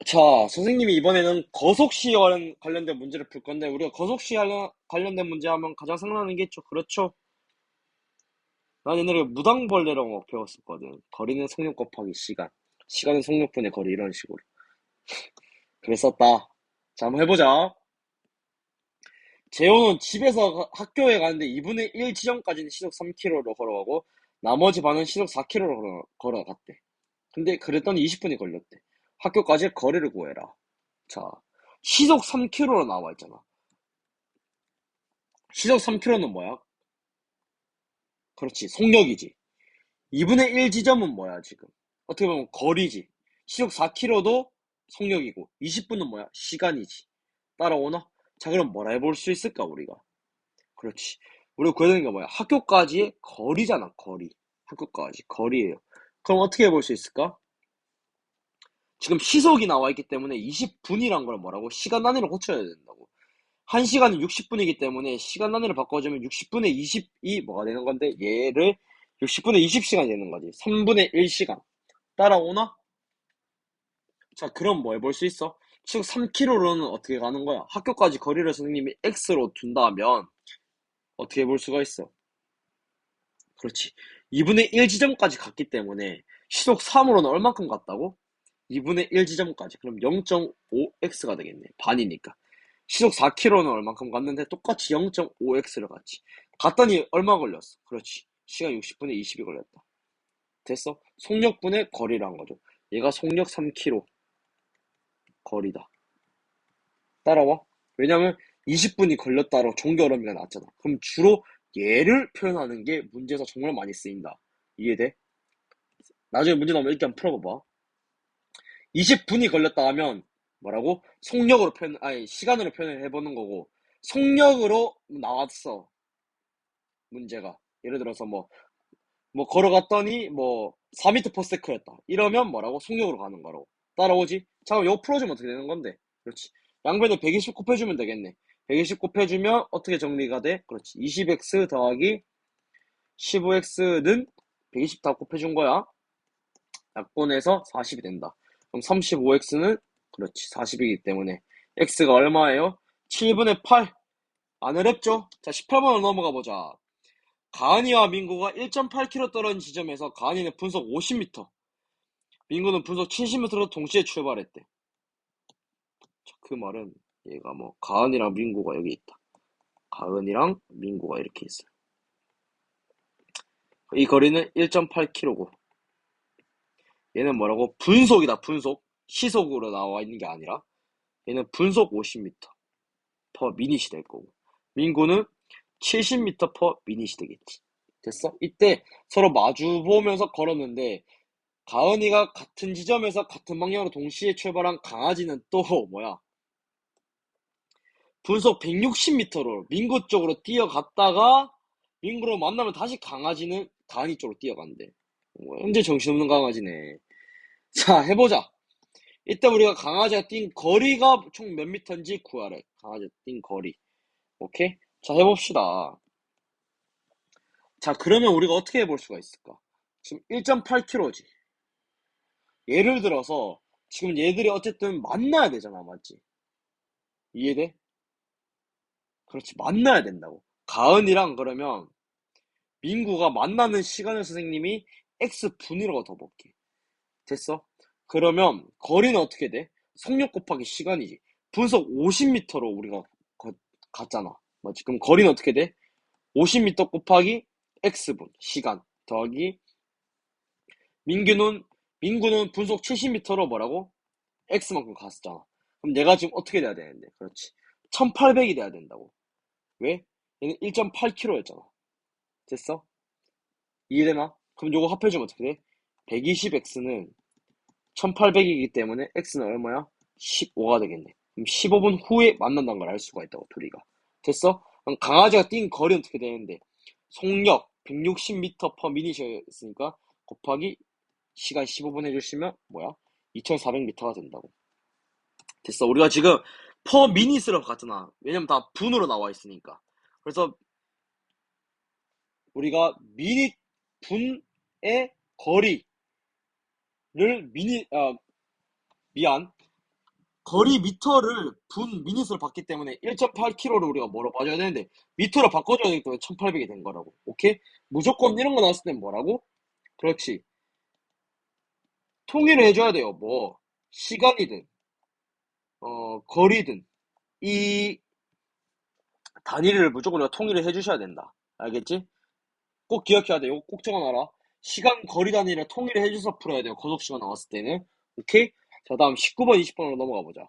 자, 선생님이 이번에는 거속시 관련된 문제를 풀 건데, 우리가 거속시 관련된 문제 하면 가장 생각나는 게 있죠. 그렇죠? 난 옛날에 무당벌레라고 막 배웠었거든. 거리는 속력 곱하기 시간. 시간은 속력분의 거리, 이런 식으로. 그랬었다. 자, 한번 해보자. 재호는 집에서 학교에 가는데 2분의 1 지점까지는 시속 3km로 걸어가고, 나머지 반은 시속 4km로 걸어갔대. 근데 그랬더니 20분이 걸렸대. 학교까지 거리를 구해라. 자, 시속 3km로 나와 있잖아. 시속 3km는 뭐야? 그렇지, 속력이지. 2분의 1 지점은 뭐야, 지금? 어떻게 보면 거리지. 시속 4km도 속력이고, 20분은 뭐야? 시간이지. 따라오나? 자, 그럼 뭐라 해볼 수 있을까, 우리가? 그렇지. 우리가 구해야 되는 게 뭐야? 학교까지의 거리잖아, 거리. 학교까지, 거리예요. 그럼 어떻게 해볼 수 있을까? 지금 시속이 나와 있기 때문에 20분이란 걸 뭐라고? 시간 단위로 고쳐야 된다고. 1시간은 60분이기 때문에 시간 단위를 바꿔주면 60분의 20이 뭐가 되는 건데, 얘를 60분의 20시간이 되는 거지. 3분의 1시간. 따라오나? 자, 그럼 뭐 해볼 수 있어? 즉 3km로는 어떻게 가는 거야? 학교까지 거리를 선생님이 x로 둔다면 어떻게 해볼 수가 있어? 그렇지. 2분의 1 지점까지 갔기 때문에 시속 3으로는 얼만큼 갔다고? 2분의 1 지점까지. 그럼 0.5x가 되겠네. 반이니까. 시속 4km는 얼만큼 갔는데 똑같이 0.5x를 갔지. 갔더니 얼마 걸렸어? 그렇지. 시간 60분에 20이 걸렸다. 됐어? 속력분의 거리란 거죠. 얘가 속력 3km 거리다. 따라와? 왜냐면 20분이 걸렸다로 종교 어려움이가 났잖아. 그럼 주로 얘를 표현하는 게 문제에서 정말 많이 쓰인다. 이해돼? 나중에 문제 나오면 이렇게 한번 풀어봐봐. 20분이 걸렸다 하면 뭐라고? 속력으로 아니, 시간으로 표현을 해보는 거고, 속력으로 나왔어. 문제가. 예를 들어서 걸어갔더니 4m per sec였다. 이러면 뭐라고? 속력으로 가는 거라고. 따라오지? 자, 그럼 이거 풀어주면 어떻게 되는 건데? 그렇지. 양변에 120 곱해주면 되겠네. 120 곱해주면 어떻게 정리가 돼? 그렇지. 20x 더하기 15x는 120 다 곱해준 거야. 약분해서 40이 된다. 그럼 35x는 그렇지 40이기 때문에 x가 얼마예요? 7분의 8. 안 어렵죠? 자, 18번으로 넘어가 보자. 가은이와 민구가 1.8km 떨어진 지점에서 가은이는 분속 50m, 민구는 분속 70m로 동시에 출발했대. 자, 그 말은 얘가 가은이랑 민구가 여기 있다. 가은이랑 민구가 이렇게 있어요. 이 거리는 1.8km고 얘는 뭐라고? 분속이다. 분속. 시속으로 나와 있는 게 아니라 얘는 분속 50m per 미닛이 될 거고, 민구는 70m per 미닛이 되겠지. 됐어? 이때 서로 마주 보면서 걸었는데 가은이가 같은 지점에서 같은 방향으로 동시에 출발한 강아지는 또 뭐야? 분속 160m로 민구 쪽으로 뛰어갔다가 민구를 만나면 다시 강아지는 가은이 쪽으로 뛰어간대. 현재 정신없는 강아지네. 자, 해보자. 이때 우리가 강아지가 뛴 거리가 총 몇 미터인지 구하래. 강아지가 뛴 거리. 오케이? 자, 해봅시다. 자, 그러면 우리가 어떻게 해볼 수가 있을까? 지금 1.8km지. 예를 들어서 지금 얘들이 어쨌든 만나야 되잖아, 맞지? 이해돼? 그렇지, 만나야 된다고. 가은이랑 그러면 민구가 만나는 시간을 선생님이 x분이라고 더 볼게. 됐어? 그러면 거리는 어떻게 돼? 속력 곱하기 시간이지. 분속 50m로 우리가 갔잖아. 맞지? 그럼 거리는 어떻게 돼? 50m 곱하기 x분 시간 더하기 민규는 민구는 분속 70m로 뭐라고? x만큼 갔었잖아. 그럼 얘가 지금 어떻게 돼야 되는데? 그렇지. 1800이 돼야 된다고. 왜? 얘는 1.8km였잖아. 됐어? 이해되나? 그럼 요거 합해주면 어떻게 돼? 120x는 1800이기 때문에 x는 얼마야? 15가 되겠네. 그럼 15분 후에 만난다는 걸 알 수가 있다고, 둘이가. 됐어? 그럼 강아지가 뛴 거리 어떻게 되는데? 속력 160m per minut이었으니까 곱하기 시간 15분 해주시면 뭐야? 2400m가 된다고. 됐어. 우리가 지금 per minute로 갔잖아. 왜냐면 다 분으로 나와 있으니까. 그래서 우리가 미닛 분의 거리를 미안. 거리 미터를 분 미닛으로 받기 때문에 1.8km를 우리가 뭐로 봐줘야 되는데 미터로 바꿔줘야 되기 때문에 1800이 된 거라고. 오케이? 무조건 이런 거 나왔을 땐 뭐라고? 그렇지. 통일을 해줘야 돼요. 뭐 시간이든 거리든 이 단위를 무조건 우리가 통일을 해주셔야 된다. 알겠지? 꼭 기억해야 돼. 이거 꼭 적어놔라. 시간 거리 단위를 통일을 해줘서 풀어야 돼요. 고속 시간 나왔을 때는. 오케이? 자, 다음 19번, 20번으로 넘어가 보자.